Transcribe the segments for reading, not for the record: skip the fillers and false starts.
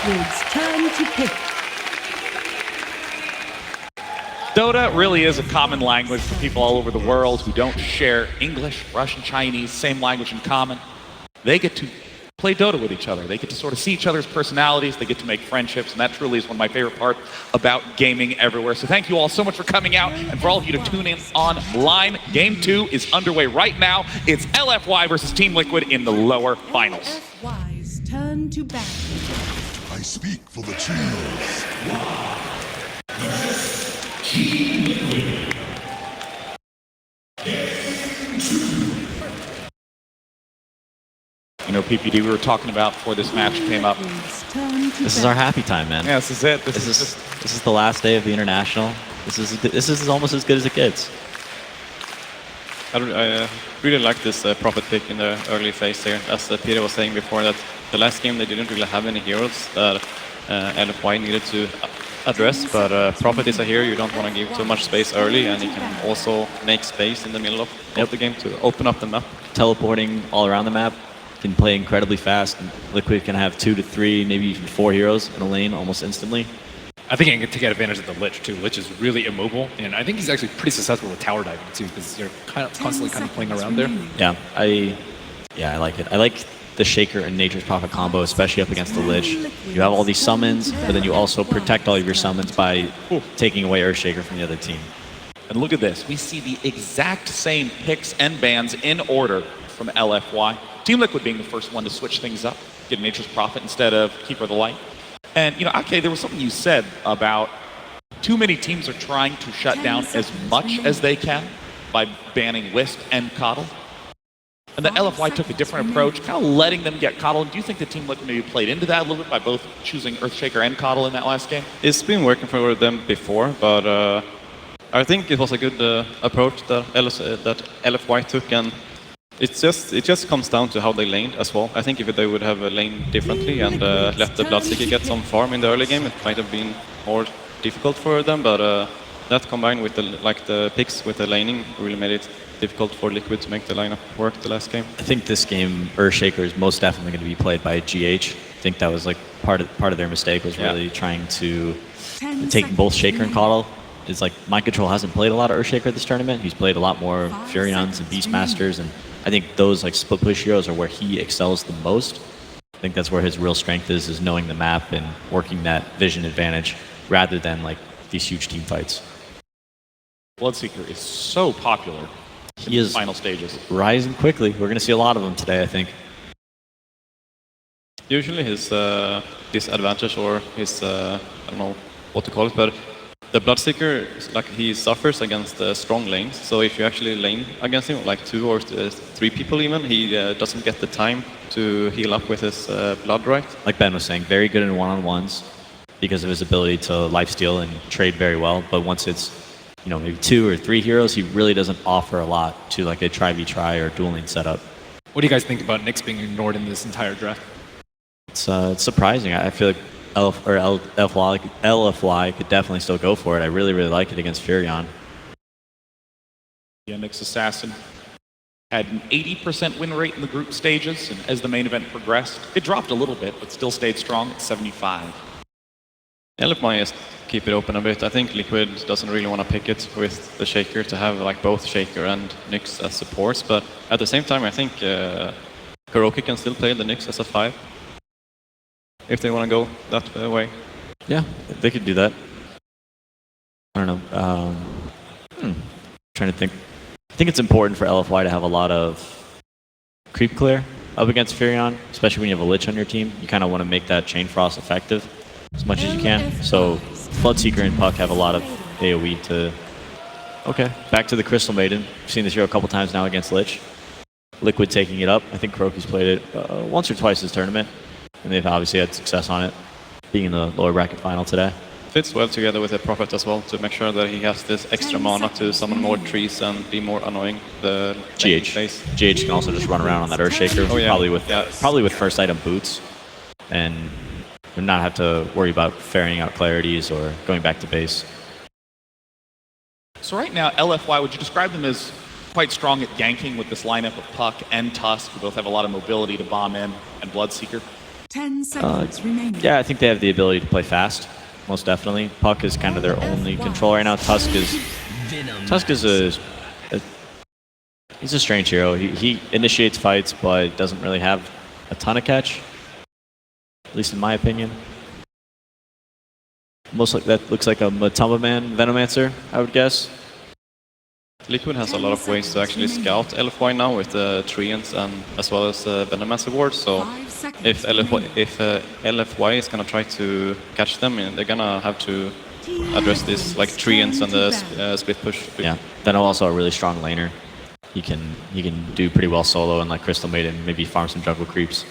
Liquid's turn to pick. Dota really is a common language for people all over the world who don't share English, Russian, Chinese, same language in common. They get to play Dota with each other. They get to sort of see each other's personalities. They get to make friendships, and that truly is one of my favorite parts about gaming everywhere. So thank you all so much for coming out, and for all of you to tune in online. Game 2 is underway right now. It's LFY versus Team Liquid in the lower finals. LFY's turn to bat. I speak for the cheese. Team Liquid. You know, PPD, we were talking about before this match came up. This is our happy time, man. Yeah, this is it. This is the last day of the international. This is almost as good as it gets. I really like this Prophet pick in the early phase here. As Peter was saying before, that the last game they didn't really have any heroes that LFY needed to address, but Prophet is a hero you don't want to give too much space early, and he can also make space in the middle of the game to open up the map. Teleporting all around the map, can play incredibly fast. Liquid can have 2 to 3, maybe even 4 heroes in a lane almost instantly. I think he can take advantage of the Lich too. Lich is really immobile, and I think he's actually pretty successful with tower diving too, because you're constantly playing around there. Yeah, I like it. I like the Shaker and Nature's Prophet combo, especially up against the Lich. You have all these summons, but then you also protect all of your summons by taking away Earthshaker from the other team. And look at this. We see the exact same picks and bans in order from LFY. Team Liquid being the first one to switch things up, get Nature's Prophet instead of Keeper of the Light. And, you know, okay, there was something you said about too many teams are trying to shut down as much as they can by banning Wisp and Coddle. And the LFY took a different approach, kind of letting them get Coddle. Do you think the Team Liquid maybe played into that a little bit by both choosing Earthshaker and Coddle in that last game? It's been working for them before, but I think it was a good approach that LFY took, and it just comes down to how they laned as well. I think if they would have laned differently and let the Bloodseeker get some farm in the early game, it might have been more difficult for them, but that combined with the picks with the laning really made it difficult for Liquid to make the lineup work the last game. I think this game, Earthshaker is most definitely going to be played by GH. I think that was like part of their mistake was really trying to take both Shaker and Coddle. It's like Mind Control hasn't played a lot of Earthshaker this tournament. He's played a lot more Furions and Beastmasters, and I think those like split push heroes are where he excels the most. I think that's where his real strength is knowing the map and working that vision advantage rather than like these huge team fights. Bloodseeker is so popular. He is final stages. Rising quickly. We're going to see a lot of them today, I think. Usually his disadvantage or his, I don't know what to call it, but the Bloodseeker, like he suffers against strong lanes. So if you actually lane against him, like 2 or 3 people even, he doesn't get the time to heal up with his blood right. Like Ben was saying, very good in one-on-ones because of his ability to lifesteal and trade very well. But once it's, you know, maybe 2 or 3 heroes, he really doesn't offer a lot to like a try-v-try or dual lane setup. What do you guys think about Nyx being ignored in this entire draft? It's surprising. I feel like LFY could definitely still go for it. I really like it against Furion. Yeah, Nyx Assassin had an 80% win rate in the group stages, and as the main event progressed, it dropped a little bit, but still stayed strong at 75. LFY just keep it open a bit. I think Liquid doesn't really want to pick it with the Shaker to have like both Shaker and Nyx as supports, but at the same time I think Kuroki can still play the Nyx as a 5 if they want to go that way. Yeah, they could do that. I don't know. Trying to think. I think it's important for LFY to have a lot of creep clear up against Furion, especially when you have a Lich on your team. You kind of want to make that Chain Frost effective as much as you can. So Bloodseeker and Puck have a lot of AoE to... Okay, back to the Crystal Maiden. We've seen this hero a couple times now against Lich. Liquid taking it up. I think Kuroki's played it once or twice this tournament, and they've obviously had success on it, being in the lower bracket final today. Fits well together with the Prophet as well to make sure that he has this extra mana to summon more trees and be more annoying the GH can also just run around on that Earthshaker, probably with first item boots, and not have to worry about ferrying out clarities or going back to base. So right now, LFY, would you describe them as quite strong at ganking with this lineup of Puck and Tusk, who both have a lot of mobility to bomb in, and Bloodseeker? 10 seconds remaining. Yeah, I think they have the ability to play fast, most definitely. Puck is kind of their only control right now. Tusk is he's a strange hero. He initiates fights, but doesn't really have a ton of catch, at least in my opinion. Most like that looks like a Matumba Man Venomancer, I would guess. Liquid has a lot of ways to actually scout LFY now with the Treants and as well as Venomancer wards. So if LFY is gonna try to catch them, they're gonna have to address this like Treants and the split push. Yeah, Venom also a really strong laner. He can do pretty well solo and like Crystal Maiden, maybe farm some jungle creeps,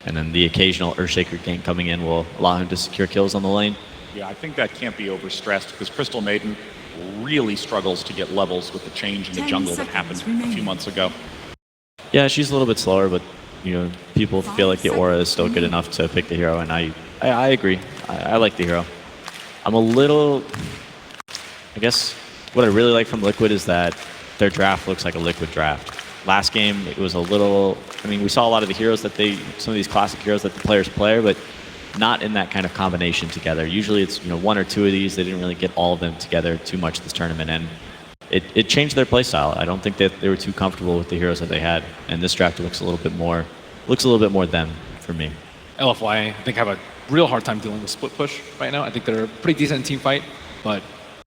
and then the occasional Earthshaker gank coming in will allow him to secure kills on the lane. Yeah, I think that can't be overstressed because Crystal Maiden really struggles to get levels with the change in the jungle that happened a few months ago. Yeah, she's a little bit slower, but you know, people feel like the aura is still good enough to pick the hero, and I agree. I like the hero. I'm a little, I guess, what I really like from Liquid is that their draft looks like a Liquid draft. Last game, it was a little, I mean, we saw a lot of the heroes that some of these classic heroes that the players play, but not in that kind of combination together. Usually it's, you know, one or two of these. They didn't really get all of them together too much this tournament, and it changed their playstyle. I don't think that they were too comfortable with the heroes that they had, and this draft looks a little bit more them for me. LFY, I think, have a real hard time dealing with split push right now. I think they're a pretty decent team fight, but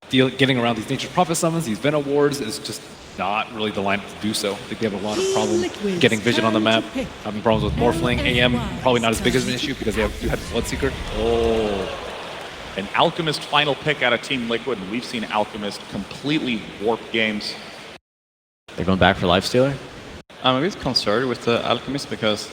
getting around these Nature's Prophet summons, these Venom wards, is just not really the lineup to do so. I think they have a lot of problems getting vision on the map, having problems with Morphling. AM, probably not as big of an issue because they have Bloodseeker. Oh, an Alchemist final pick out of Team Liquid, and we've seen Alchemist completely warp games. They're going back for Lifestealer? I'm a bit concerned with the Alchemist because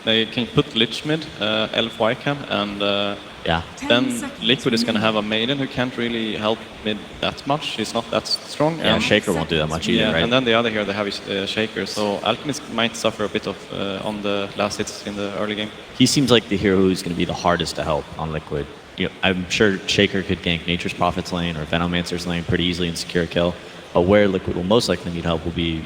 they can put Lich mid, LFY can, and yeah. Then Liquid is going to have a Maiden who can't really help mid that much. She's not that strong. Yeah, Shaker won't do that much either, yeah, right? And then the other hero they have is Shaker, so Alchemist might suffer a bit of on the last hits in the early game. He seems like the hero who's going to be the hardest to help on Liquid. You know, I'm sure Shaker could gank Nature's Prophet's lane or Venomancer's lane pretty easily and secure a kill, but where Liquid will most likely need help will be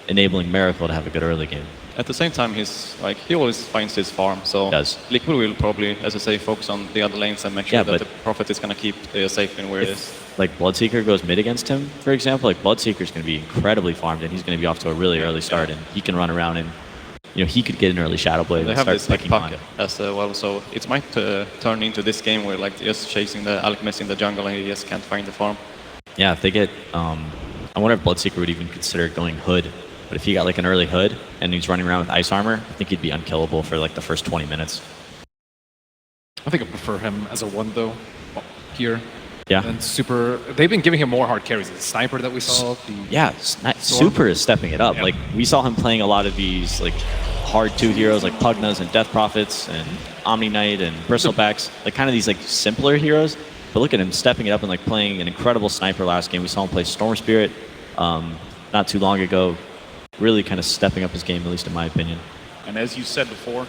enabling Miracle to have a good early game. At the same time, he always finds his farm, so Liquid will probably, as I say, focus on the other lanes and make sure that the Prophet is going to keep safe in where it is. Like Bloodseeker goes mid against him, for example, like Bloodseeker's going to be incredibly farmed, and he's going to be off to a really early start, and he can run around and, you know, he could get an early Shadow Blade and start picking on him as well, so it might turn into this game where like just chasing the Alchemist in the jungle and he just can't find the farm. Yeah, if they get, I wonder if Bloodseeker would even consider going Hood. But if he got like an early Hood and he's running around with ice armor, I think he'd be unkillable for like the first 20 minutes. I think I prefer him as a 1 though here. Yeah. And Super, they've been giving him more hard carries. The Sniper that we saw. Super is stepping it up. Yeah. Like we saw him playing a lot of these like hard 2 heroes like Pugnas and Death Prophets and Omni Knight and Bristlebacks, like kind of these like simpler heroes. But look at him stepping it up and like playing an incredible Sniper last game. We saw him play Storm Spirit not too long ago. Really kind of stepping up his game, at least in my opinion. And as you said before,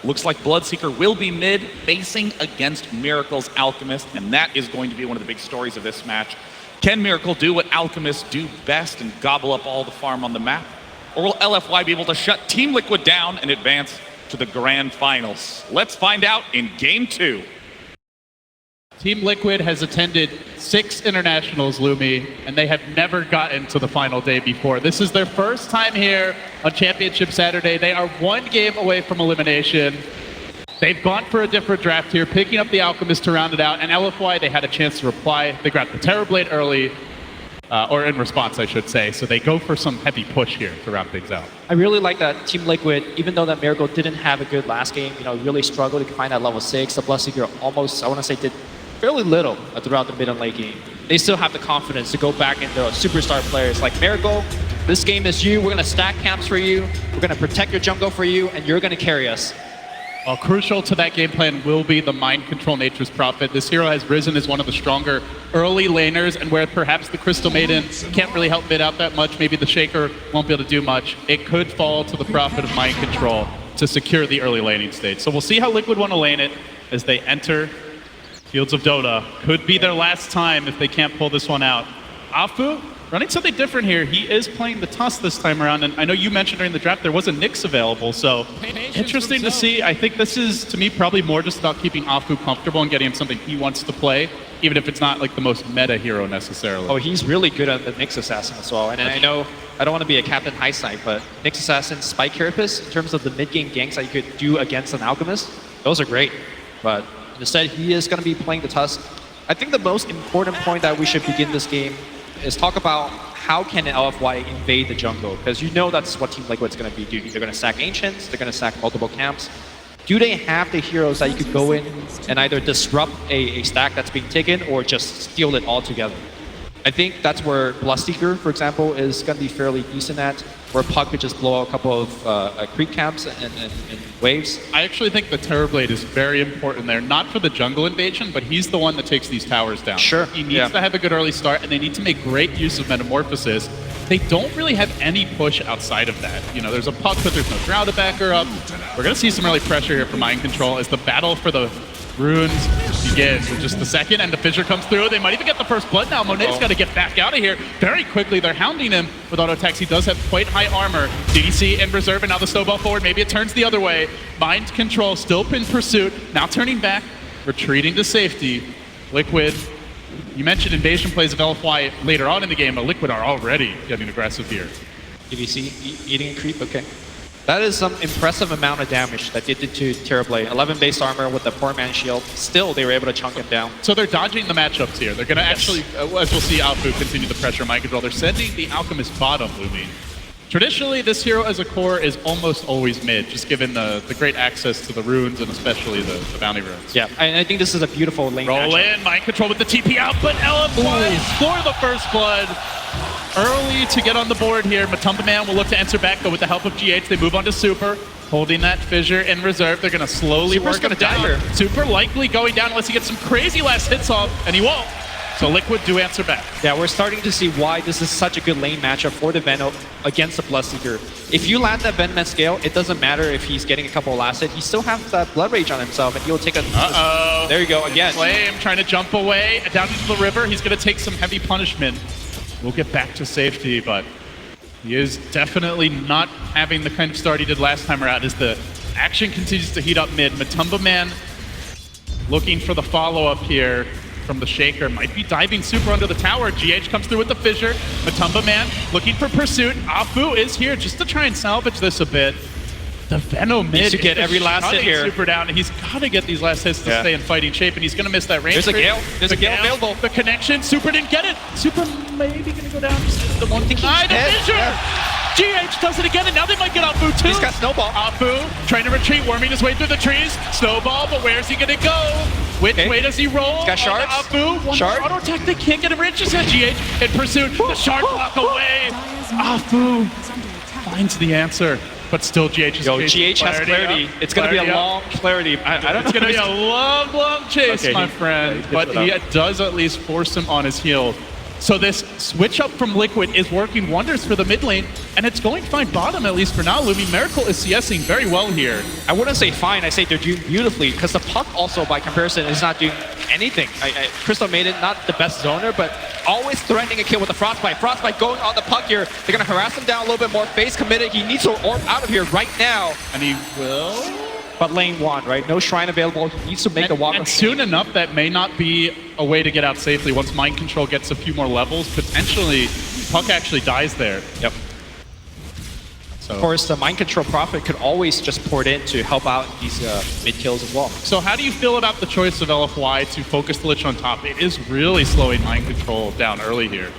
looks like Bloodseeker will be mid, facing against Miracle's Alchemist, and that is going to be one of the big stories of this match. Can Miracle do what Alchemists do best and gobble up all the farm on the map? Or will LFY be able to shut Team Liquid down and advance to the grand finals? Let's find out in Game 2. Team Liquid has attended 6 internationals, Lumi, and they have never gotten to the final day before. This is their first time here on Championship Saturday. They are 1 game away from elimination. They've gone for a different draft here, picking up the Alchemist to round it out, and LFY, they had a chance to reply. They grabbed the Terrorblade early, or in response, I should say, so they go for some heavy push here to round things out. I really like that Team Liquid, even though that Miracle didn't have a good last game, you know, really struggled to find that level 6. The Bloodseeker almost, I want to say, did fairly little throughout the mid and late game. They still have the confidence to go back into superstar players like Miracle. This game is you. We're going to stack camps for you. We're going to protect your jungle for you, and you're going to carry us. Well, crucial to that game plan will be the Mind Control Nature's Prophet. This hero has risen as one of the stronger early laners, and where perhaps the Crystal Maiden can't really help mid out that much, maybe the Shaker won't be able to do much, it could fall to the Prophet of Mind Control to secure the early laning stage. So we'll see how Liquid want to lane it as they enter Fields of Dota. Could be their last time if they can't pull this one out. Afu running something different here. He is playing the Tusk this time around, and I know you mentioned during the draft there was a Nyx available, so interesting to see. I think this is, to me, probably more just about keeping Afu comfortable and getting him something he wants to play, even if it's not like the most meta hero necessarily. Oh, he's really good at the Nyx Assassin as well. And I know, I don't want to be a Captain Hindsight, but Nyx Assassin, Spike Carapace, in terms of the mid-game ganks that you could do against an Alchemist, those are great. But instead, he is going to be playing the Tusk. I think the most important point that we should begin this game is talk about how can LFY invade the jungle, because you know that's what Team Liquid's going to be doing. They're going to sack Ancients, they're going to sack multiple camps. Do they have the heroes that you could go in and either disrupt a stack that's being taken or just steal it altogether? I think that's where Bloodseeker, for example, is going to be fairly decent at, where Puck could just blow a couple of creep camps and waves. I actually think the Terrorblade is very important there, not for the jungle invasion, but he's the one that takes these towers down. Sure. He needs to have a good early start, and they need to make great use of Metamorphosis. They don't really have any push outside of that. You know, there's a Puck, but there's no Drow to back her up. We're going to see some early pressure here for Mind Control as the battle for the runes begins in just a second, and the fissure comes through. They might even get the first blood now. Monet's got to get back out of here very quickly. They're hounding him with auto attacks. He does have quite high armor. DDC in reserve, and now the snowball forward. Maybe it turns the other way. Mind Control still in pursuit. Now turning back, retreating to safety. Liquid, you mentioned invasion plays of LFY later on in the game, but Liquid are already getting aggressive here. DDC eating a creep, okay. That is some impressive amount of damage that they did to Terrorblade. 11 base armor with the 4-man shield. Still, they were able to chunk him down. So they're dodging the matchups here. They're going to actually, as we'll see, Alfu continue to pressure Mind Control. They're sending the Alchemist bottom, Lumi. Traditionally, this hero as a core is almost always mid, just given the great access to the runes and especially the bounty runes. Yeah, and I think this is a beautiful lane Roll matchup. in, Mind Control with the TP out, but LFY score the first blood. Early to get on the board here. Matumba Man will look to answer back, but with the help of GH, they move on to Super, holding that fissure in reserve. They're going to slowly Super's work him gonna die down. here. Super likely going down unless he gets some crazy last hits off, and he won't. So Liquid do answer back. Yeah, we're starting to see why this is such a good lane matchup for the Venom against the Bloodseeker. If you land that Venom at scale, it doesn't matter if he's getting a couple of last hits. He still has that Blood Rage on himself, and he'll take a... Uh-oh. There you go, again. Flame trying to jump away down into the river. He's going to take some heavy punishment. We'll get back to safety, but he is definitely not having the kind of start he did last time around as the action continues to heat up mid. Matumba Man looking for the follow-up here from the Shaker. Might be diving Super under the tower. GH comes through with the fissure. Matumba Man looking for pursuit. Afu is here just to try and salvage this a bit. The Venom mid to get every last hit here. Super down, and he's got to get these last hits to stay in fighting shape, and he's going to miss that range. There's a Gale. There's a Gale available. The connection. Super didn't get it. Super maybe going to go down. Just the one thing. The fissure. GH does it again, and now they might get Afu too. He's got Snowball. Afu trying to retreat, worming his way through the trees. Snowball, but where's he going to go? Which way does he roll? He's got shards. Afu, one Shard. auto attack. They can't get him. Rich just had GH in pursuit. The shard block away. Afu finds the answer. But still, GH is Yo, GH has clarity. It's going to be a long clarity. I don't know. It's going to be a long, long chase, Okay, my friend. But he does at least force him on his heel. So this switch up from Liquid is working wonders for the mid lane, and it's going to find bottom, at least for now. Lumi, Miracle is CSing very well here. I wouldn't say fine. I say they're doing beautifully, because the Puck also, by comparison, is not doing anything. Crystal Maiden, not the best zoner, but always threatening a kill with the Frostbite. Frostbite going on the Puck here. They're going to harass him down a little bit more. Face committed. He needs to orb out of here right now. And he will. But lane one, right? No shrine available. He needs to make the walk. And soon enough, that may not be a way to get out safely. Once Mind Control gets a few more levels, potentially Puck actually dies there. Yep. So. Of course, the Mind Control Prophet could always just pour it in to help out these mid kills as well. So how do you feel about the choice of LFY to focus the Lich on top? It is really slowing Mind Control down early here.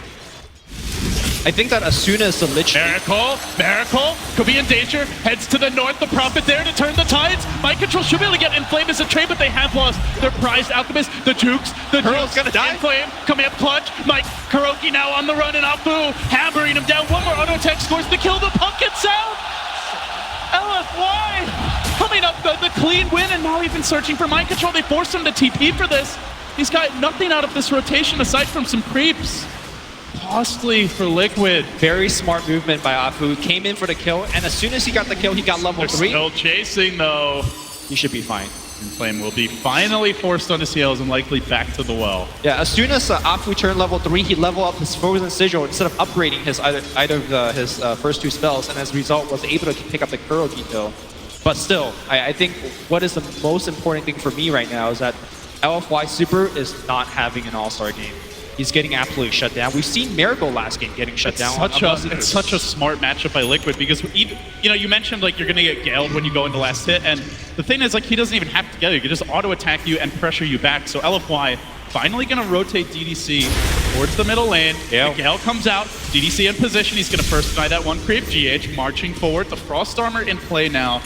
I think that as soon as the Lich... Miracle could be in danger. Heads to the north. The Prophet there to turn the tides. Mind Control should be able to get Inflamed as a trade, but they have lost their prized Alchemist. The Jukes. The Hurl's gonna die. Inflame coming up clutch. Mike Kuroki now on the run, and Afu hammering him down. One more auto attack scores the kill. The Puck gets out. LFY coming up the clean win, and now even searching for Mind Control. They forced him to TP for this. He's got nothing out of this rotation aside from some creeps. Costly for Liquid. Very smart movement by Afu. Came in for the kill, and as soon as he got the kill, he got level 3. Still chasing though. He should be fine. And Flame will be finally forced on his heels and likely back to the well. Yeah, as soon as Afu turned level 3, he leveled up his Frozen Sigil instead of upgrading his either of his first 2 spells, and as a result was able to pick up the Kurohito. But still, I think what is the most important thing for me right now is that LFY Super is not having an all-star game. He's getting absolutely shut down. We've seen Miracle last game getting shut down. It's such a smart matchup by Liquid because even, you mentioned like you're gonna get Galed when you go into last hit, and the thing is like he doesn't even have to get it. He can just auto attack you and pressure you back. So LFY finally gonna rotate DDC towards the middle lane. Yeah. The Gale comes out, DDC in position. He's gonna first deny that one creep. GH marching forward. The Frost Armor in play now.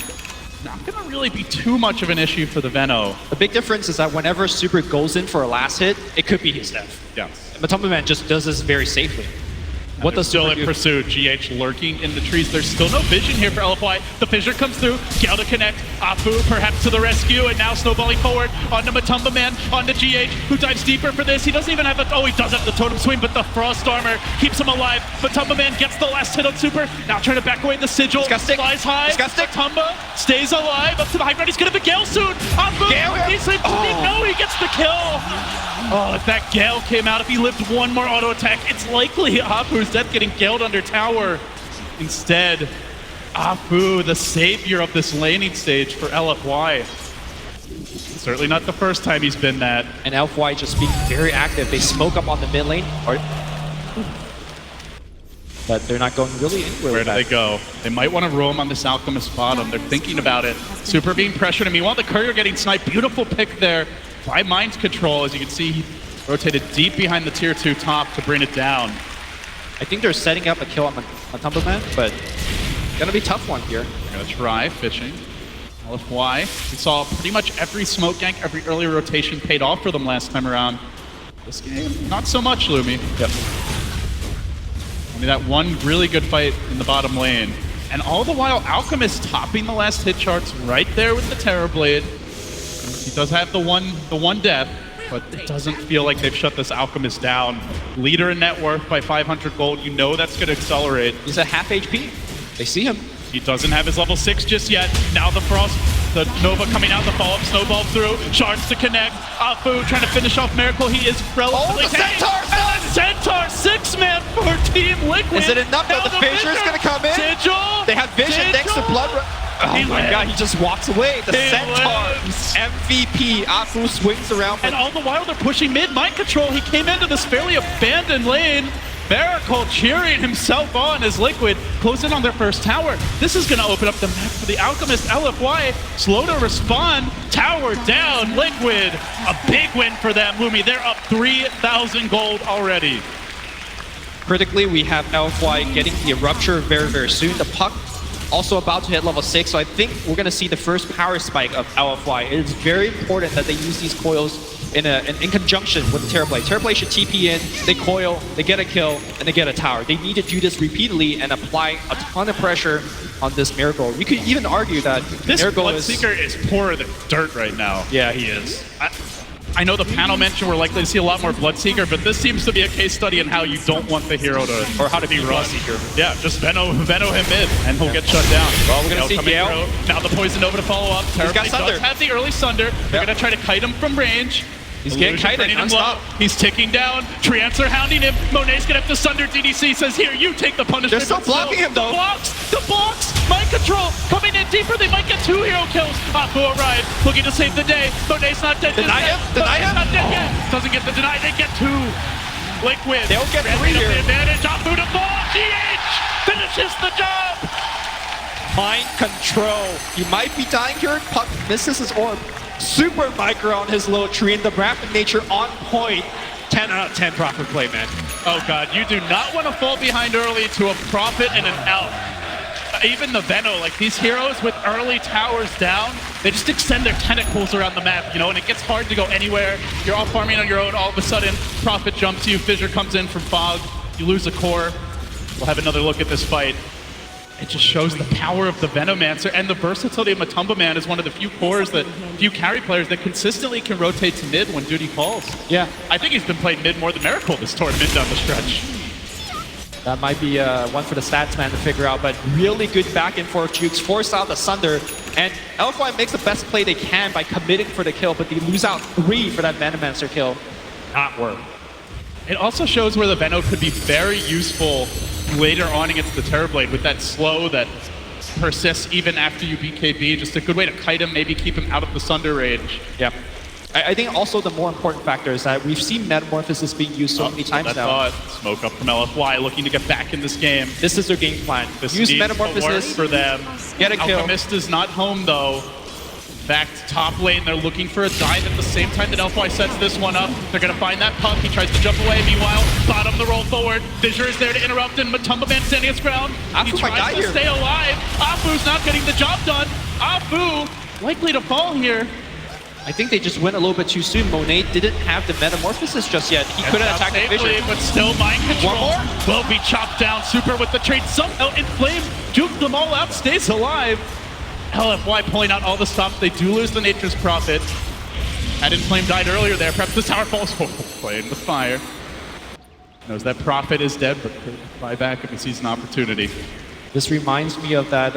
Not gonna really be too much of an issue for the Veno. The big difference is that whenever Super goes in for a last hit, it could be his death. Yes. Matumba Man just does this very safely. What does still Super in do? pursuit? GH lurking in the trees. There's still no vision here for LFY. The fissure comes through. Gale to connect. Afu perhaps to the rescue, and now snowballing forward onto Matumba Man, onto GH, who dives deeper for this. He doesn't even have the. Oh, he does have the totem swing, but the Frost Armor keeps him alive. Matumba Man gets the last hit on Super. Now trying to back away the sigil. He's got stick. Flies high. He's got stick. Matumba stays alive up to the high ground. He's gonna be Gale soon. Afu. Gale. No, he gets the kill. Oh, if that Gale came out, if he lived one more auto attack, it's likely Afu's death getting Galed under tower. Instead, Afu, the savior of this laning stage for LFY. Certainly not the first time he's been that. And LFY just being very active. They smoke up on the mid lane. But they're not going really anywhere. Where do they go? They might want to roam on this Alchemist bottom. They're thinking about it. Super being pressured. And meanwhile, the Courier getting sniped. Beautiful pick there by Mind Control. As you can see, he rotated deep behind the tier 2 top to bring it down. I think they're setting up a kill on Matumba Man, but gonna be a tough one here. They're gonna try fishing. LFY. We saw pretty much every smoke gank, every early rotation paid off for them last time around. This game, not so much, Lumi. Yep. Only that one really good fight in the bottom lane. And all the while, Alchemist topping the last hit charts right there with the Terrorblade. He does have the one death, but it doesn't feel like they've shut this Alchemist down. Leader in net worth by 500 gold. You know that's gonna accelerate. He's at half HP. They see him. He doesn't have his level 6 just yet. Now the Frost, the Nova coming out, the follow-up snowball through. Shards to connect. Afu trying to finish off Miracle. He is relatively the Centaur! And the Centaur 6-man for Team Liquid. Is it enough that the Fissure's gonna come in? Sigil! They have vision next to Blood. Oh my god, he just walks away. The Centaur MVP. Afu swings around. And all the while they're pushing mid. Mind Control, he came into this fairly abandoned lane. Miracle cheering himself on as Liquid close in on their first tower. This is going to open up the map for the Alchemist. LFY slow to respond. Tower down. Liquid, a big win for them. Lumi, they're up 3,000 gold already. Critically, we have LFY getting the Rupture very, very soon. The Puck also about to hit level 6, so I think we're going to see the first power spike of LFY. It is very important that they use these coils in conjunction with the Terrorblade. Terrorblade should TP in, they coil, they get a kill, and they get a tower. They need to do this repeatedly and apply a ton of pressure on this Miracle. You could even argue that This Miracle Bloodseeker is poorer than dirt right now. Yeah, he is. I know the panel mentioned we're likely to see a lot more Bloodseeker, but this seems to be a case study in how you don't want the hero to, Or how to be run. Bloodseeker. Yeah, just Veno him in, and he'll get shut down. Well, we're gonna see coming Gale. through. Now the Poison Nova to follow up. got Terrorblade Sunder. does have the early Sunder. They're gonna try to kite him from range. He's getting Illusion kited bringing him nonstop. low. He's ticking down. Treants are hounding him. Monet's gonna have to Sunder. DDC says, here, you take the punishment. They're still but blocking him, though. The blocks! Mind Control coming in deeper. They might get 2 hero kills. Afu arrived, looking to save the day. Monet's not dead. Deny him? Deny him? Not dead yet. Doesn't get the deny. They get 2. Liquid. They'll get 3 ramping up here. the advantage. Afu to fall. GH finishes the job. Mind Control. He might be dying here. Puck misses his orb. Super micro on his little tree, and the rapid nature on point. 10 out of 10 Prophet play, man. Oh god, you do not want to fall behind early to a Prophet and an Elf. Even the Veno, like these heroes with early towers down, they just extend their tentacles around the map, and it gets hard to go anywhere. You're all farming on your own, all of a sudden, Prophet jumps you, Fissure comes in from Fog, you lose a core. We'll have another look at this fight. It just shows the power of the Venomancer and the versatility of Matumba Man is one of the few carry players that consistently can rotate to mid when duty calls. Yeah. I think he's been playing mid more than Miracle this tournament down the stretch. That might be one for the stats man to figure out, but really good back and forth jukes, force out the Sunder, and LFY makes the best play they can by committing for the kill, but they lose out 3 for that Venomancer kill. Not worth. It also shows where the Veno could be very useful later on against the Terrorblade with that slow that persists even after you beat KB. Just a good way to kite him, maybe keep him out of the Sunder range. Yeah. I think also the more important factor is that we've seen Metamorphosis being used so many times now. Smoke up from LFY, looking to get back in this game. This is their game plan. This Use needs Metamorphosis to work for them. Get a kill. Alchemist is not home though. Back to top lane, they're looking for a dive at the same time that LFY sets this one up. They're gonna find that puck, he tries to jump away. Meanwhile, bottom the roll forward. Fissure is there to interrupt and Matumba Man standing his ground. He tries to stay alive. Afu's not getting the job done. Afu likely to fall here. I think they just went a little bit too soon. Monet didn't have the Metamorphosis just yet. He couldn't attack the Fissure. But still mind control. One more? Will be chopped down. Super with the trade. Somehow Inflame juked them all out, stays alive. LFY pulling out all the stops. They do lose the Nature's Prophet. Had Inflame died earlier there. Perhaps the tower falls. Playing with fire. Knows that Prophet is dead, but could fly back if he sees an opportunity. This reminds me of that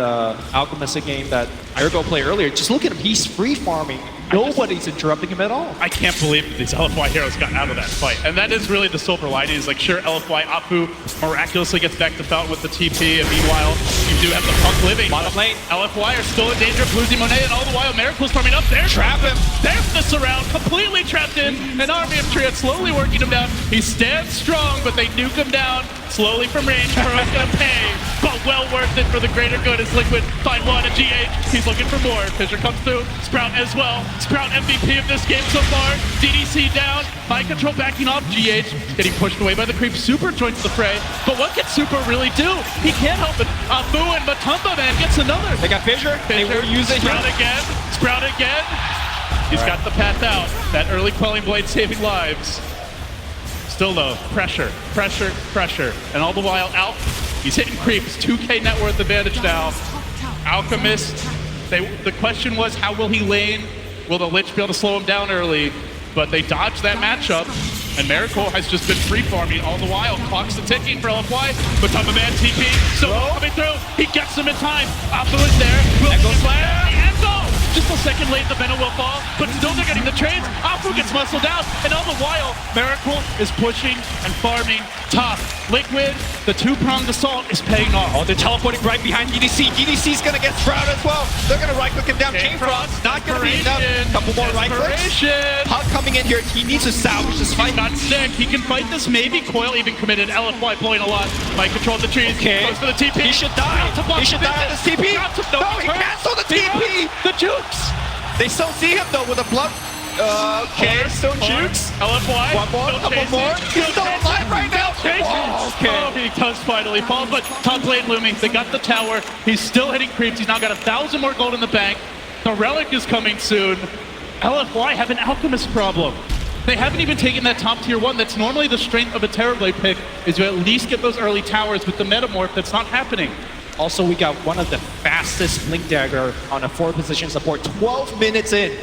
Alchemist game that Ergo played earlier. Just look at him. He's free farming. Nobody's interrupting him at all. I can't believe that these LFY heroes got out of that fight. And that is really the silver lining. Is like, sure, LFY Afu miraculously gets back to Fountain with the TP, and meanwhile, you do have the Punk living. Bottom lane. LFY are still in danger of losing Monet, and all the while, Miracle's farming up there. Trap him. There's the surround, completely trapped in. An army of Triad slowly working him down. He stands strong, but they nuke him down. Slowly from range, Kuro's gonna pay, but well worth it for the greater good as Liquid find one at GH. He's looking for more. Fissure comes through. Sprout as well. Sprout MVP of this game so far. DDC down. Mind control backing off GH. Getting pushed away by the creep. Super joins the fray. But what can Super really do? He can't help it. Afu and Matumba Man gets another. They got Fissure. They will use it. Sprout again. Sprout again. He's got the path out. That early Quelling Blade saving lives. Still though, pressure, pressure, pressure. And all the while, Alp, he's hitting creeps. 2K net worth advantage now. Alchemist, the question was, how will he lane? Will the Lich be able to slow him down early? But they dodged that matchup. And Miracle has just been free farming all the while. Clock's the ticking for LFY. Matumba Man TP, so coming through. He gets him in time. Afu is there. Will slam. And go! Just a second late, the Venom will fall, but still they're getting the trades. Afu gets muscled out, and all the while, Miracle is pushing and farming top. Liquid, the two-pronged assault is paying off. Oh, they're teleporting right behind DDC. DDC's gonna get Sprout as well. They're gonna right-click him down. Chain Frost, not gonna be enough. Couple more right-clicks. Puck coming in here. He needs to salvage this fight. Not sick. He can fight this. Maybe Coil even committed. LFY pulling a lot. Might control the trees. Okay. Goes for the TP. He should die. He should die on this TP. No, he canceled the TP. The jukes. They still see him though with a blood. Okay, still jukes. LFY. One more, couple more. He's still alive right now. Oh, he does finally fall, but top lane looming. They got the tower. He's still hitting creeps. He's now got 1,000 more gold in the bank. The relic is coming soon. LFY have an Alchemist problem. They haven't even taken that top tier 1. That's normally the strength of a Terrorblade pick, is to at least get those early towers with the Metamorph. That's not happening. Also, we got one of the fastest Blink Dagger on a 4-position support. 12 minutes in.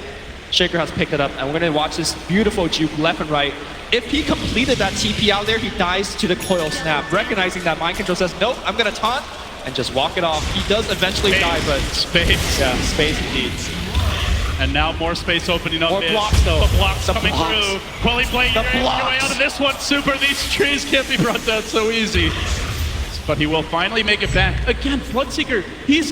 Shaker has picked it up, and we're going to watch this beautiful juke left and right. If he completed that TP out there, he dies to the coil snap, recognizing that Mind Control says, nope, I'm going to taunt, and just walk it off. He does eventually die, but... Space. Yeah, space indeed. And now more space opening up. More blocks, though. The blocks coming through. Quelling Blade, you're your way out of this one. Super, these trees can't be brought down so easy. But he will finally make it back. Again, Bloodseeker, he's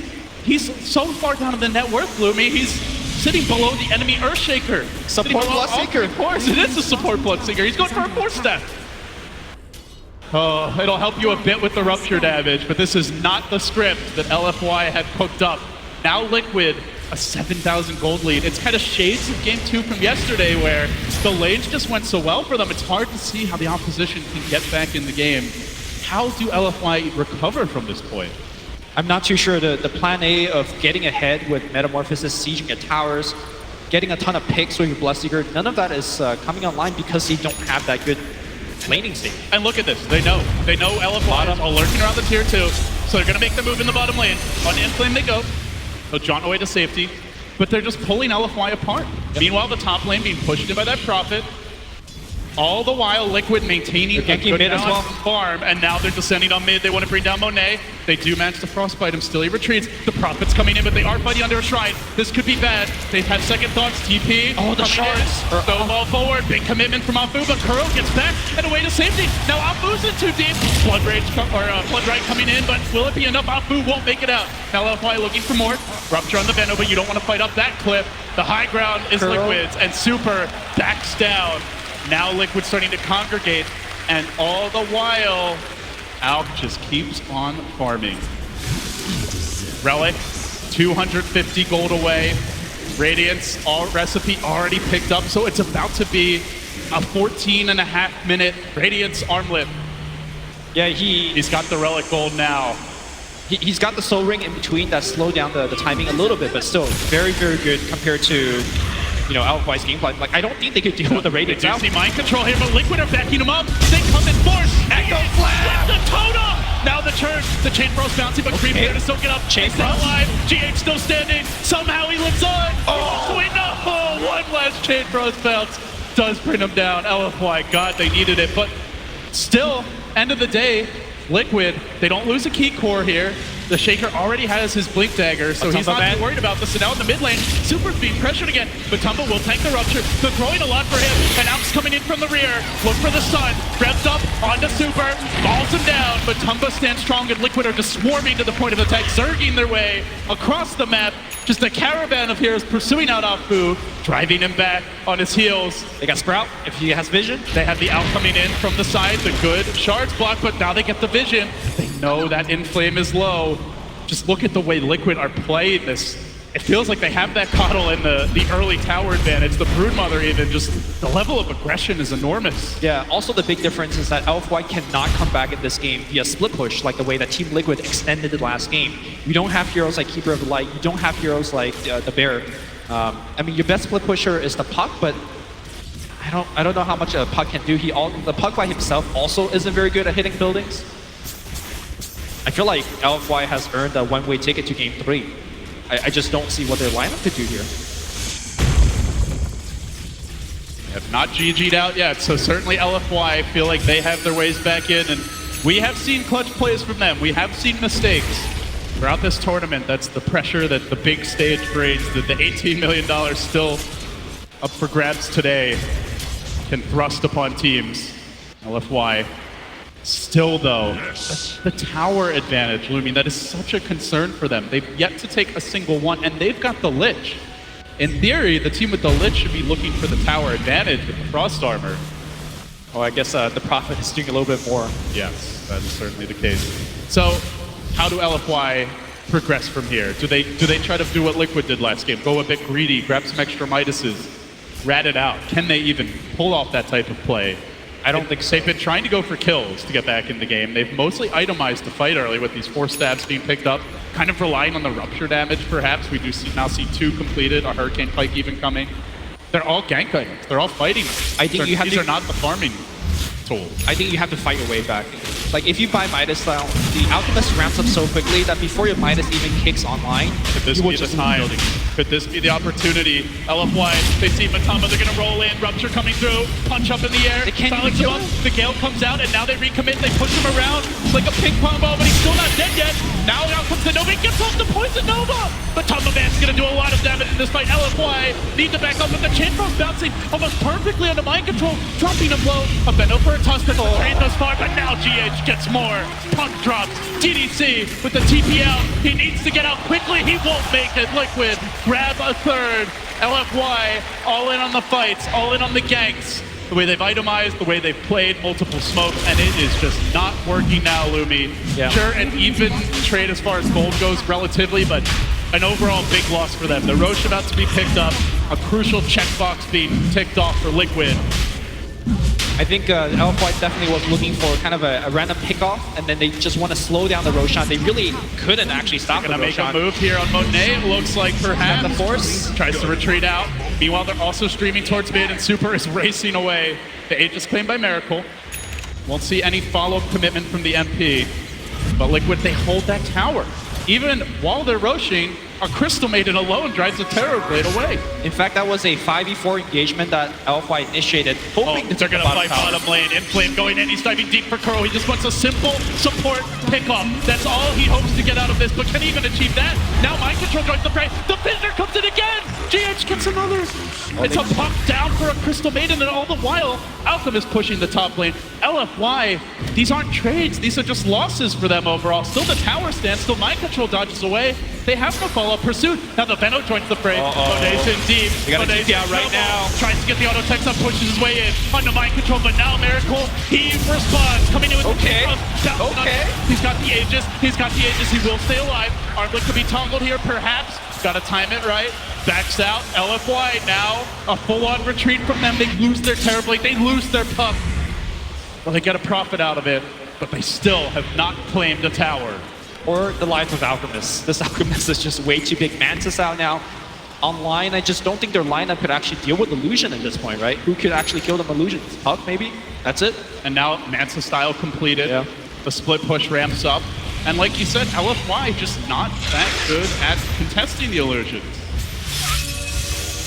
so far down in the net worth, Bloomy. He's sitting below the enemy Earthshaker. Support Bloodseeker. Of course, it is a support Bloodseeker. He's going for a 4-step. Oh, it'll help you a bit with the rupture damage, but this is not the script that LFY had cooked up. Now Liquid, a 7,000 gold lead. It's kind of shades of game 2 from yesterday where the lanes just went so well for them. It's hard to see how the opposition can get back in the game. How do LFY recover from this point? I'm not too sure. The plan A of getting ahead with Metamorphosis, sieging at towers, getting a ton of picks with your Bloodseeker, none of that is coming online because they don't have that good laning state. And look at this. They know LFY are lurking around the tier 2, so they're going to make the move in the bottom lane. On Inflame they go. They'll jaunt away to safety, but they're just pulling LFY apart. Yep. Meanwhile, the top lane being pushed in by that Prophet. All the while, Liquid maintaining a ganking good mid as well. farm, and now they're descending on mid. They want to bring down Monet. They do manage to frostbite him. Still, he retreats. The Prophet's coming in, but they are fighting under a shrine. This could be bad. They've had second thoughts. TP. Oh, the shards. Snowball forward. Big commitment from Afu, but Kuro gets back and away to safety. Now Afu's in too deep. Blood Right coming in, but will it be enough? Afu won't make it out. Now LFY looking for more. Rupture on the Veno, but you don't want to fight up that cliff. The high ground is Liquid's, and Super backs down. Now Liquid starting to congregate, and all the while, Alp just keeps on farming. Relic, 250 gold away. Radiance, all recipe already picked up, so it's about to be a 14.5-minute Radiance arm lift. Yeah, He's got the Relic gold now. he's got the Soul Ring in between that slowed down the timing a little bit, but still very, very good compared to, you know, LFY's gameplay. Like, I don't think they could deal with the They Radiance do out. see mind control here, but Liquid are backing him up. They come in force. Echo Flash! The totem! Now the turn. The Chain Frost bouncing, but Creep here to still get up. Chain Still Frost. alive. GH still standing. Somehow he lives on. Oh, wait, no! One last Chain Frost bounce does bring him down. LFY, God, they needed it. But still, end of the day, Liquid, they don't lose a key core here. The Shaker already has his Blink Dagger, so he's not too worried about this. So now in the mid lane, Super's being pressured again, but Tumble will tank the Rupture. They're throwing a lot for him, and Alp's coming in from the rear. Look for the Sun, revs up onto Super, falls him down, but Tumba stands strong, and Liquid are just swarming to the point of attack, zerging their way across the map. Just a caravan of heroes pursuing out Afu, driving him back on his heels. They got Sprout if he has vision. They have the Alp coming in from the side, the good shards block, but now they get the vision. They know that Inflame is low. Just look at the way Liquid are playing this. It feels like they have that Coddle and the early tower advantage, the Broodmother even, just the level of aggression is enormous. Yeah, also the big difference is that LFY cannot come back in this game via split push like the way that Team Liquid extended the last game. You don't have heroes like Keeper of the Light, you don't have heroes like the Bear. I mean, your best split pusher is the Puck, but I don't know how much a Puck can do. The Puck by himself also isn't very good at hitting buildings. I feel like LFY has earned a one-way ticket to Game 3. I just don't see what their lineup could do here. Have not GG'd out yet, so certainly LFY feel like they have their ways back in, and we have seen clutch plays from them. We have seen mistakes throughout this tournament. That's the pressure that the big stage brings, that the $18 million still up for grabs today can thrust upon teams. LFY still, though, the tower advantage, Lumi, that is such a concern for them. They've yet to take a single one, and they've got the Lich. In theory, the team with the Lich should be looking for the tower advantage with the Frost Armor. Oh, I guess the Prophet is doing a little bit more. Yes, that is certainly the case. So, how do LFY progress from here? Do they try to do what Liquid did last game? Go a bit greedy, grab some extra Midases, rat it out? Can they even pull off that type of play? I don't think so. They've been trying to go for kills to get back in the game. They've mostly itemized the fight early with these 4 stabs being picked up, kind of relying on the Rupture damage, perhaps. We do now see 2 completed, a Hurricane Pike even coming. They're all gank items. They're all fighting. I think These are not the farming tools. I think you have to fight your way back. Like, if you buy Midas now, the Alchemist ramps up so quickly that before your Midas even kicks online, Could this be the time? Could this be the opportunity? LFY, they see Matamba, they're going to roll in. Rupture coming through, punch up in the air. They can't silence even him kill up. The Gale comes out, and now they recommit. They push him around. It's like a ping pong ball, but he's still not dead yet. Now out comes the Nova. He gets off the Poison Nova. But Matamba Man's going to do a lot of damage in this fight. LFY need to back up, but the Chain Frost bouncing almost perfectly under mind control, dropping a blow. A Beno for a toss that's trained thus far, but now GH gets more. Punk drops. TDC with the TP out. He needs to get out quickly. He won't make it. Liquid grab a third. LFY all in on the fights, all in on the ganks. The way they've itemized, the way they've played multiple smokes, and it is just not working now, Lumi. Yeah. Sure, an even trade as far as gold goes relatively, but an overall big loss for them. The Roche about to be picked up, a crucial checkbox being ticked off for Liquid. I think LFY definitely was looking for kind of a random pickoff, and then they just want to slow down the Roshan. They really couldn't actually stop the Gonna make Roshan. a move here on Monet. It looks like perhaps And the Force tries to retreat out. Meanwhile, they're also streaming towards mid, and Super is racing away. The Aegis claimed by Miracle. Won't see any follow-up commitment from the MP. But Liquid, they hold that tower. Even while they're rushing, a Crystal Maiden alone drives the Terrorblade away. In fact, that was a 5v4 engagement that LFY initiated, hoping to they're take gonna the fight tower. bottom lane. Inflame going in. He's diving deep for Kuro. He just wants a simple support pickup. That's all he hopes to get out of this. But can he even achieve that? Now Mind Control joins the fray. The Fissure comes in again. GH gets another. It's a puck down for a Crystal Maiden, and all the while, Alchemist pushing the top lane. LFY, these aren't trades. These are just losses for them overall. Still the tower stands. Still Mind Control dodges away. They have no follow-up pursuit. Now the Venom joins the fray. Foundation deep. They got a Foundation GP out right now. Tries to get the auto text up, pushes his way in onto Mind Control, but now Miracle, he responds, coming in with the Okay. kick. Okay. He's got the Aegis. He's got the Aegis. He will stay alive. Armlet could be toggled here, perhaps. Got to time it right. Backs out. LFY now a full-on retreat from them. They lose their Terrorblade. They lose their puck. Well, they get a profit out of it, but they still have not claimed the tower. Or the life of Alchemist. This Alchemist is just way too big. Mantis out now. Online, I just don't think their lineup could actually deal with Illusion at this point, right? Who could actually kill them? Illusion? Puck, maybe? That's it? And now Mansa style completed. Yeah. The split push ramps up. And like you said, LFY just not that good at contesting the illusions.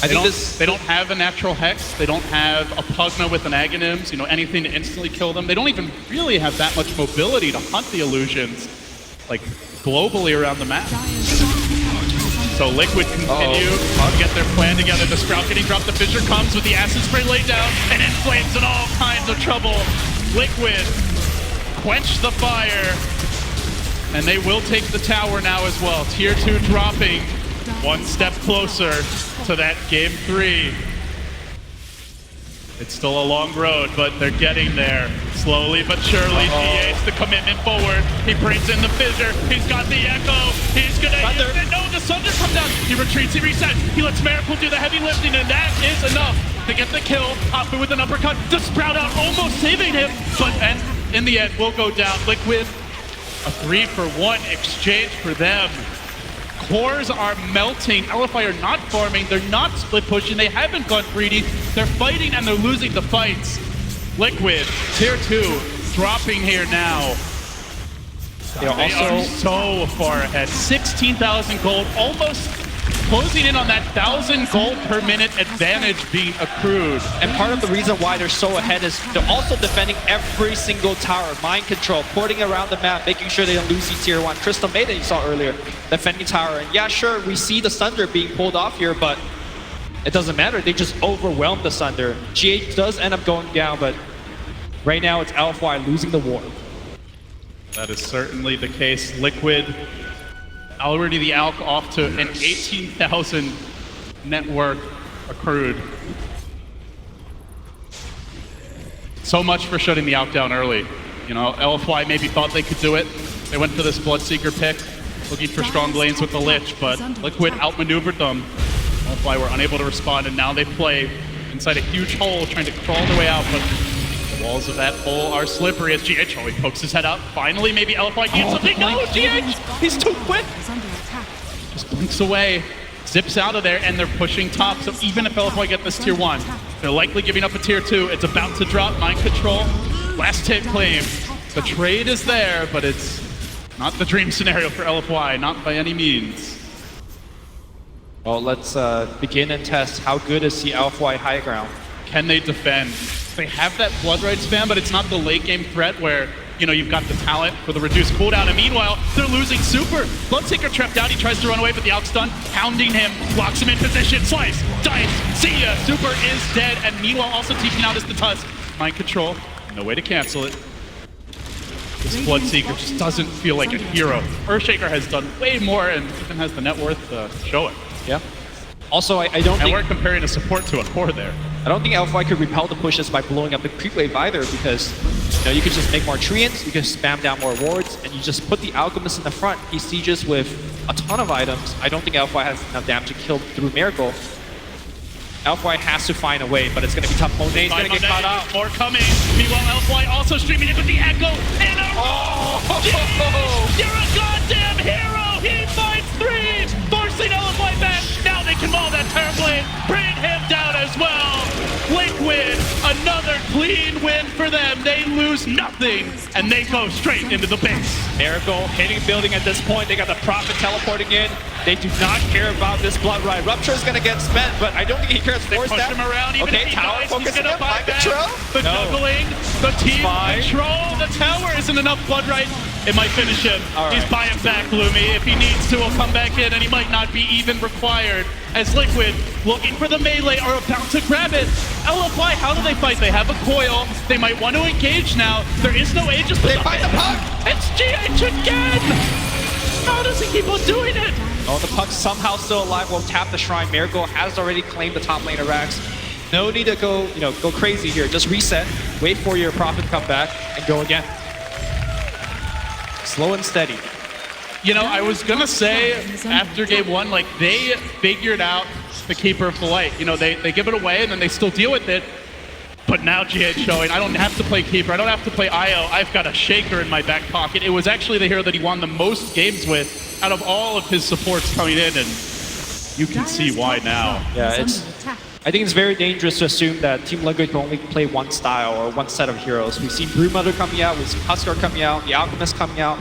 They don't have a natural hex. They don't have a Pugna with an Aghanims, anything to instantly kill them. They don't even really have that much mobility to hunt the illusions, like globally around the map. So Liquid continue to get their plan together. The Sprout getting dropped. The Fissure comes with the Acid Spray laid down, and Inflame's in all kinds of trouble. Liquid quench the fire, and they will take the tower now as well. Tier 2 dropping one step closer to that game 3. It's still a long road, but they're getting there. Slowly but surely, DH, the commitment forward. He brings in the Fissure. He's got the Echo. He's gonna use it. No, the Sunder comes down. He retreats, he resets. He lets Miracle do the heavy lifting, and that is enough to get the kill. Oppa with an uppercut. The Sprout out, almost saving him, but in the end, will go down. Liquid, a 3-for-1 exchange for them. Cores are melting. LFI are not farming. They're not split pushing. They haven't gone greedy. They're fighting and they're losing the fights. Liquid, tier 2, dropping here now. They are so far ahead. 16,000 gold, almost closing in on that 1,000 gold per minute advantage being accrued. And part of the reason why they're so ahead is they're also defending every single tower. Mind control, porting around the map, making sure they don't lose the tier 1. Crystal Maiden, you saw earlier, defending tower. And yeah, sure, we see the Sunder being pulled off here, but it doesn't matter. They just overwhelm the Sunder. GH does end up going down, but right now it's LFY losing the war. That is certainly the case. Liquid, already the Alk off to an 18,000 net worth accrued. So much for shutting the Alk down early. LFY maybe thought they could do it. They went for this Bloodseeker pick, looking for strong lanes with the Lich, but Liquid outmaneuvered them. LFY were unable to respond, and now they play inside a huge hole, trying to crawl their way out, but the walls of that hole are slippery as GH, he pokes his head out. Finally, maybe LFY can get something. No, GH, he's too quick. Just blinks away, zips out of there, and they're pushing top. So even if LFY get this tier 1, they're likely giving up a tier 2. It's about to drop. Mind control, last hit claim. The trade is there, but it's not the dream scenario for LFY, not by any means. Well, let's begin and test how good is the LFY high ground. Can they defend? They have that Blood Rite spam, but it's not the late game threat where, you've got the talent for the reduced cooldown. And meanwhile, they're losing Super. Bloodseeker trapped out. He tries to run away, but the Alk's done. Pounding him, locks him in position. Slice, dice, see ya. Super is dead. And meanwhile, also taking out is the Tusk. Mind control, no way to cancel it. This Bloodseeker just doesn't feel like a hero. Earthshaker has done way more and even has the net worth to show it. Yeah. Also, I don't think... And we're comparing a support to a core there. I don't think LFY could repel the pushes by blowing up the creep wave either, because you could just make more treants, you can spam down more wards, and you just put the Alchemist in the front. He sieges with a ton of items. I don't think LFY has enough damage to kill through Miracle. LFY has to find a way, but it's going to be tough. Monet's going to get caught out. More coming. Meanwhile, LFY also streaming in with the Echo. And you're a goddamn hero! He fights 3, forcing LFY back. Now they can maul that Terrorblade, bring him down as well. Liquid, another clean win for them. They lose nothing, and they go straight into the base. Miracle hitting building at this point. They got the Prophet teleporting in. They do not care about this Blood Ride. Rupture is going to get spent, but I don't think he cares They for push that. him around. Even Okay, if he Tower dies, he's focusing gonna on buy back. control. The juggling, the team Fine. control, the tower isn't enough blood right. It might finish him. All He's right. buying back Lumi. If he needs to, he'll come back in, and he might not be even required. As Liquid, looking for the melee, are about to grab it. LFY, how do they fight? They have a coil. They might want to engage now. There is no Aegis. But They find the puck. It's GH again! How does he keep on doing it? Oh, the puck's somehow still alive. We'll tap the Shrine. Miracle has already claimed the top lane of Rax. No need to go, go crazy here. Just reset, wait for your Prophet to come back, and go again. Slow and steady. You know, I was gonna say after game one, like they figured out the Keeper of the Light. You know, they give it away and then they still deal with it. But now GH showing, I don't have to play Keeper, I don't have to play IO, I've got a Shaker in my back pocket. It was actually the hero that he won the most games with out of all of his supports coming in, and you can see why now. Yeah, I think it's very dangerous to assume that Team Liquid can only play one style or one set of heroes. We've seen Brewmother coming out, we've seen Huskar coming out, the Alchemist coming out.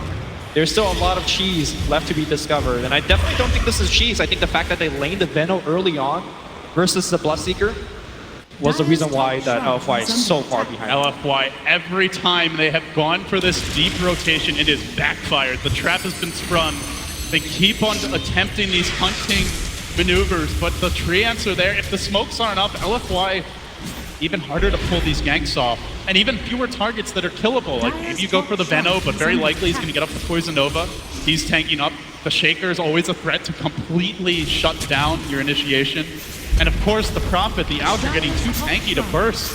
There's still a lot of cheese left to be discovered, and I definitely don't think this is cheese. I think the fact that they laned the Veno early on versus the Bloodseeker was the reason why that LFY is so far behind. LFY, every time they have gone for this deep rotation, it has backfired. The trap has been sprung. They keep on attempting these hunting maneuvers, but the treants are there. If the smokes aren't up, LFY, even harder to pull these ganks off. And even fewer targets that are killable. Like maybe you go for the Veno, but very likely he's going to get up the Poison Nova. He's tanking up. The Shaker is always a threat to completely shut down your initiation. And of course, the Prophet, the Out are getting too tanky to burst.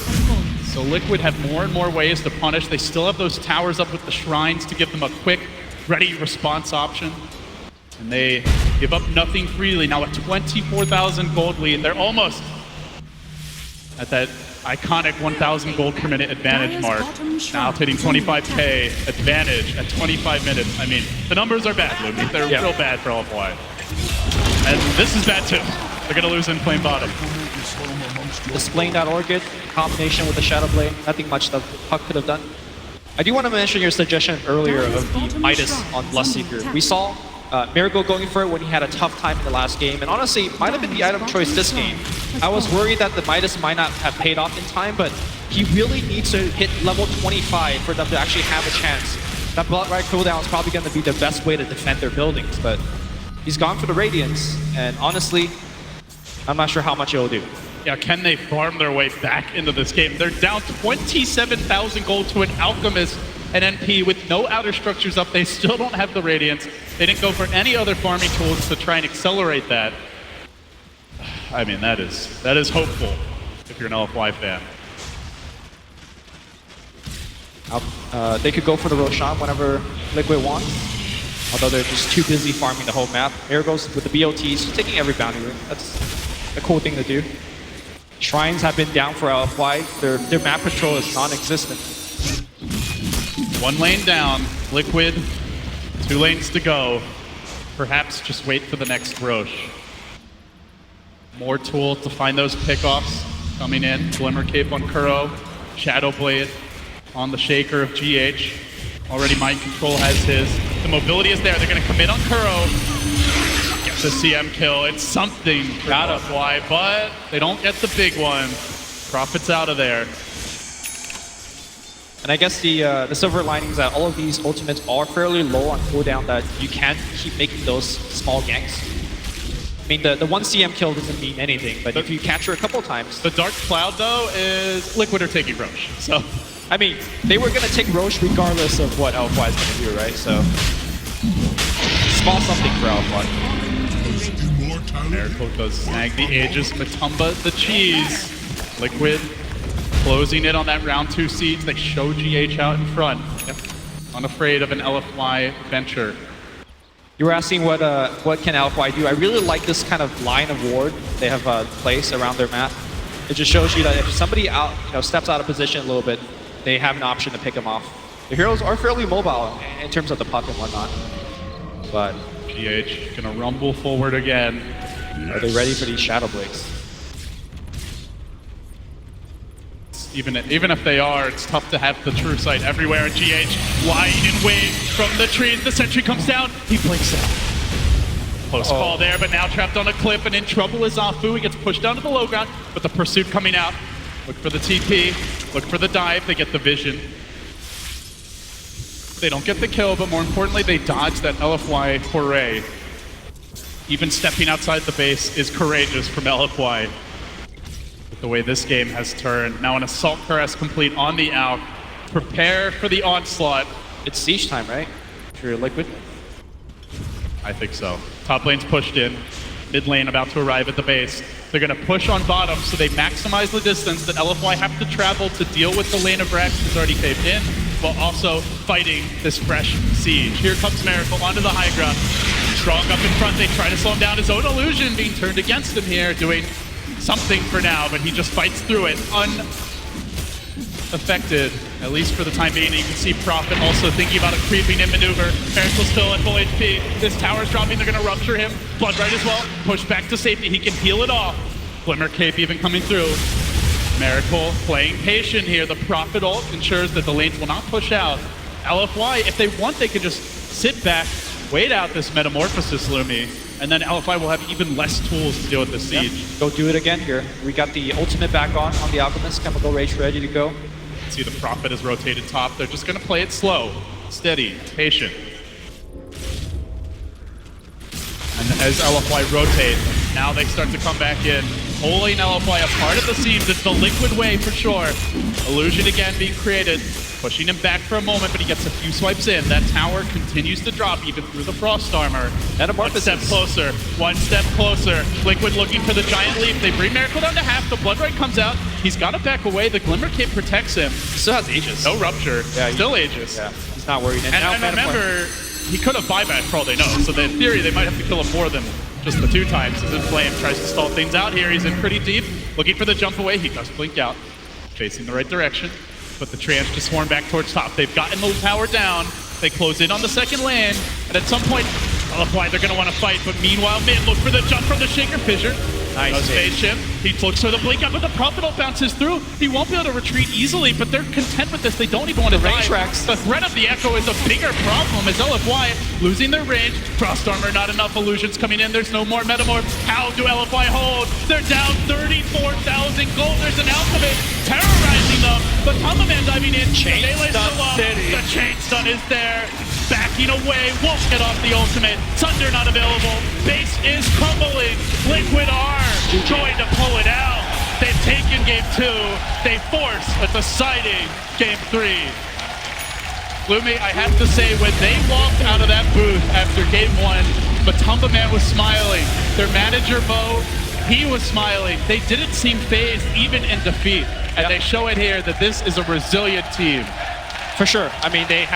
So Liquid have more and more ways to punish. They still have those towers up with the Shrines to give them a quick, ready response option. And they give up nothing freely. Now a 24,000 gold lead. They're almost at that iconic 1,000 gold per minute advantage mark. Now hitting 25k advantage at 25 minutes. I mean, the numbers are bad, Lumi. They're real bad for LFY. And this is bad too. They're gonna lose in flame bottom. Displaying that Orchid in combination with the Shadow Blade, nothing much that Puck could have done. I do want to mention your suggestion earlier of the Midas on Bloodseeker. We saw Miracle going for it when he had a tough time in the last game, and honestly, might have been the item choice this game. I was worried that the Midas might not have paid off in time, but he really needs to hit level 25 for them to actually have a chance. That Blood Ride cooldown is probably going to be the best way to defend their buildings, but he's gone for the Radiance, and honestly, I'm not sure how much it'll do. Yeah, can they farm their way back into this game? They're down 27,000 gold to an Alchemist and NP with no outer structures up. They still don't have the Radiance. They didn't go for any other farming tools to try and accelerate that. I mean, that is hopeful if you're an LFY fan. They could go for the Roshan whenever Liquid wants, although they're just too busy farming the whole map. Miracles with the BOTs, taking every bounty room. That's a cool thing to do. Shrines have been down for LFY. Their map control is non-existent. One lane down, Liquid, 2 lanes to go. Perhaps just wait for the next Roche. More tools to find those pickoffs coming in. Glimmer Cape on Kuro, Shadow Blade on the Shaker of GH. Already Mind Control has his. The mobility is there. They're going to commit on Kuro. Get the CM kill. It's something for LFY, but they don't get the big one. Prophet's out of there. And I guess the silver lining is that all of these ultimates are fairly low on cooldown, that you can keep making those small ganks. I mean, the one CM kill doesn't mean anything, but if you catch her a couple times... The Dark Cloud, though, is Liquid are taking Roche, so... I mean, they were going to take Roche regardless of what LFY is going to do, right? So, small something for LFY. Miracle goes snag the Aegis, Matumba the cheese. Liquid closing it on that round 2 seeds. They show GH out in front. Unafraid of an LFY venture. You were asking what can LFY do. I really like this kind of line of ward they have placed around their map. It just shows you that if somebody steps out of position a little bit, they have an option to pick them off. The heroes are fairly mobile in terms of the puck and whatnot. But GH gonna rumble forward again. Are they ready for these Shadow Blades? Even if they are, it's tough to have the true sight everywhere. And GH wide and wing from the trees. The sentry comes down. He blinks out. Close call there, but now trapped on a cliff and in trouble is Afu. He gets pushed down to the low ground, but the pursuit coming out. Look for the TP, look for the dive, they get the vision. They don't get the kill, but more importantly, they dodge that LFY foray. Even stepping outside the base is courageous from LFY. With the way this game has turned. Now an assault caress complete on the Alk. Prepare for the onslaught. It's siege time, right? If you're Liquid. I think so. Top lane's pushed in. Mid lane about to arrive at the base. They're going to push on bottom, so they maximize the distance that LFY have to travel to deal with the lane of Rex that's already caved in, while also fighting this fresh siege. Here comes Miracle onto the high ground. Strong up in front, they try to slow him down. His own illusion being turned against him here, doing something for now, but he just fights through it. Unaffected, at least for the time being. You can see Prophet also thinking about a creeping in maneuver. Miracle's still at full HP. This tower's dropping, they're gonna rupture him. Blood right as well, push back to safety. He can heal it off. Glimmer Cape even coming through. Miracle playing patient here. The Prophet ult ensures that the lanes will not push out. LFY, if they want, they can just sit back, wait out this Metamorphosis Lumi, and then LFY will have even less tools to deal with the siege. Yep. Go do it again here. We got the ultimate back on the Alchemist. Chemical Rage ready to go. See the Prophet is rotated top. They're just going to play it slow, steady, patient. And as LFY rotate, now they start to come back in. Pulling LFY apart at the seams. It's the Liquid way for sure. Illusion again being created. Pushing him back for a moment, but he gets a few swipes in. That tower continues to drop even through the Frost Armor. One step closer, one step closer. Liquid looking for the Giant Leap. They bring Miracle down to half. The Blood Right comes out. He's got to back away. The Glimmer Cape protects him. He still has Aegis. No Rupture. Yeah, still Aegis. Yeah, he's not worried. And remember, he could have buyback for all they know. So in theory, they might have to kill him more than just the 2 times. As Flame tries to stall things out here. He's in pretty deep. Looking for the jump away. He does blink out. Facing the right direction. But the Trans just swarm back towards top. They've gotten the tower down. They close in on the second lane. And at some point, LFY, they're going to want to fight. But meanwhile, mid, look for the jump from the Shaker Fissure. Nice spaceship. He looks for the blink up, but the Prophet bounces through. He won't be able to retreat easily, but they're content with this. They don't even want to die. The threat of the Echo is a bigger problem as LFY losing their range. Frost Armor, not enough illusions coming in. There's no more Metamorph. How do LFY hold? They're down 34,000 gold. There's an Alchemist terrorizing them. But Man diving in. Chain stun city. The chain stun is there. Backing away, won't get off the ultimate. Thunder not available. Base is crumbling. Liquid are trying to pull it out. They've taken game 2. They force a deciding game 3. Lumi, I have to say, when they walked out of that booth after game 1, Matumba Man was smiling. Their manager, Bo, he was smiling. They didn't seem phased even in defeat. And they show it here that this is a resilient team. For sure. I mean, they have